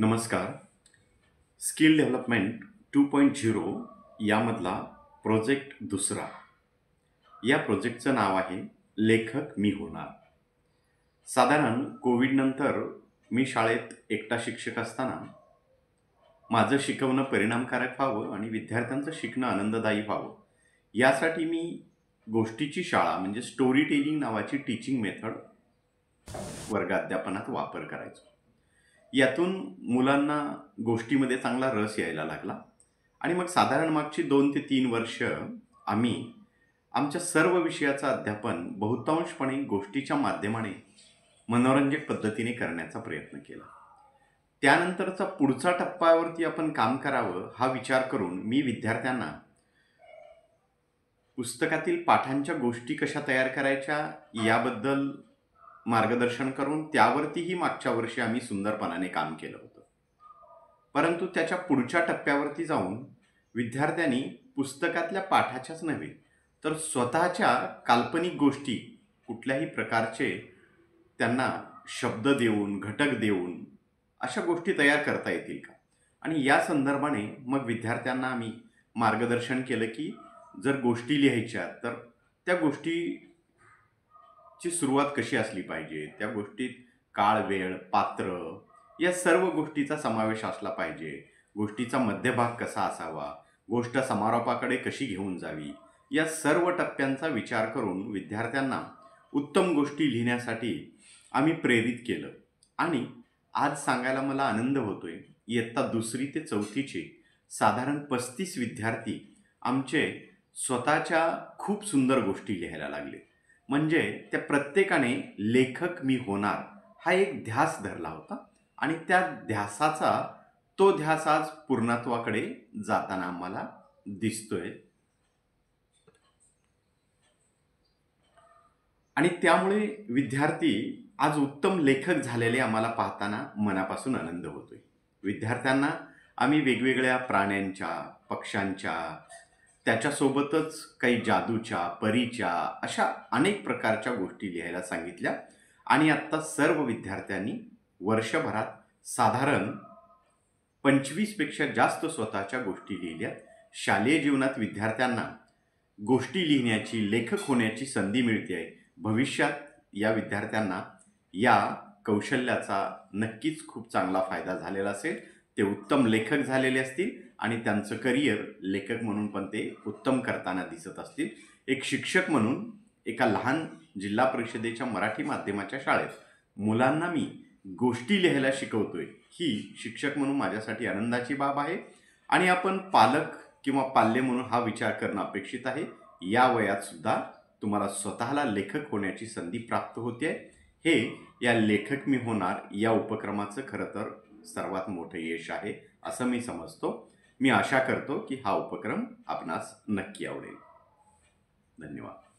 नमस्कार. Skill development 2.0 यामधला project दुसरा. या प्रोजेक्टचं नाव आहे लेखक मी होणार. साधारण कोविडनंतर मी शाळेत एकटा शिक्षक असताना माझं शिकवणं परिणामकारक व्हावं आणि विद्यार्थ्यांचं शिकणं आनंददायी व्हावं यासाठी मी गोष्टीची शाळा म्हणजे स्टोरी टेलिंग नावाची टीचिंग मेथड वर्गाध्यापनात वापर करायचो. यातून मुलांना गोष्टीमध्ये चांगला रस यायला लागला आणि मग साधारण मागची 2 ते 3 वर्ष आम्ही आमच्या सर्व विषयाचं अध्यापन बहुतांशपणे गोष्टीच्या माध्यमाने मनोरंजक पद्धतीने करण्याचा प्रयत्न केला. त्यानंतरचा पुढचा टप्प्यावरती आपण काम करावं हा विचार करून मी विद्यार्थ्यांना पुस्तकातील पाठांच्या गोष्टी कशा तयार करायच्या याबद्दल मार्गदर्शन करून त्यावरतीही मागच्या वर्षी आम्ही सुंदरपणाने काम केलं होतं. परंतु त्याच्या पुढच्या टप्प्यावरती जाऊन विद्यार्थ्यांनी पुस्तकातल्या पाठाच्याच नव्हे तर स्वतःच्या काल्पनिक गोष्टी कुठल्याही प्रकारचे त्यांना शब्द देऊन घटक देऊन अशा गोष्टी तयार करता येतील का आणि या संदर्भाने मग विद्यार्थ्यांना आम्ही मार्गदर्शन केलं की जर गोष्टी लिहायच्या तर त्या गोष्टीची सुरुवात कशी असली पाहिजे, त्या गोष्टीत काळ वेळ पात्र या सर्व गोष्टीचा समावेश असला पाहिजे, गोष्टीचा मध्यभाग कसा असावा, गोष्ट समारोपाकडे कशी घेऊन जावी या सर्व टप्प्यांचा विचार करून विद्यार्थ्यांना उत्तम गोष्टी लिहिण्यासाठी आम्ही प्रेरित केलं. आणि आज सांगायला मला आनंद होतोय, इयत्ता 2री ते 4थीचे साधारण 35 विद्यार्थी आमचे स्वतःच्या खूप सुंदर गोष्टी लिहायला लागले. म्हणजे त्या प्रत्येकाने लेखक मी होणार हा एक ध्यास धरला होता आणि त्या ध्यास आज पूर्णत्वाकडे जाताना आम्हाला दिसतोय. आणि त्यामुळे विद्यार्थी आज उत्तम लेखक झालेले आम्हाला पाहताना मनापासून आनंद होतोय. विद्यार्थ्यांना आम्ही वेगवेगळ्या प्राण्यांच्या, पक्ष्यांच्या, त्याच्यासोबतच काही जादूच्या, परीच्या अशा अनेक प्रकारच्या गोष्टी लिहायला सांगितल्या आणि आत्ता सर्व विद्यार्थ्यांनी वर्षभरात साधारण 25 पेक्षा जास्त स्वतःच्या गोष्टी लिहिल्या. शालेय जीवनात विद्यार्थ्यांना गोष्टी लिहिण्याची, लेखक होण्याची संधी मिळते. भविष्यात या विद्यार्थ्यांना या कौशल्याचा नक्कीच खूप चांगला फायदा झालेला असेल. ते उत्तम लेखक झालेले असतील आणि त्यांचं करिअर लेखक म्हणून पण ते उत्तम करताना दिसत असतील. एक शिक्षक म्हणून एका लहान जिल्हा परिषदेच्या मराठी माध्यमाच्या शाळेत मुलांना मी गोष्टी लिहायला शिकवतोय ही शिक्षक म्हणून माझ्यासाठी आनंदाची बाब आहे. आणि आपण पालक किंवा पाल्य म्हणून हा विचार करणं अपेक्षित आहे. या वयात सुद्धा तुम्हाला स्वतःला लेखक होण्याची संधी प्राप्त होते. हे या लेखक मी होणार या उपक्रमाचं खरं तर सर्वात मोठं यश आहे असं मी समजतो. मी आशा करतो की हा उपक्रम आपणास नक्की आवडेल. धन्यवाद.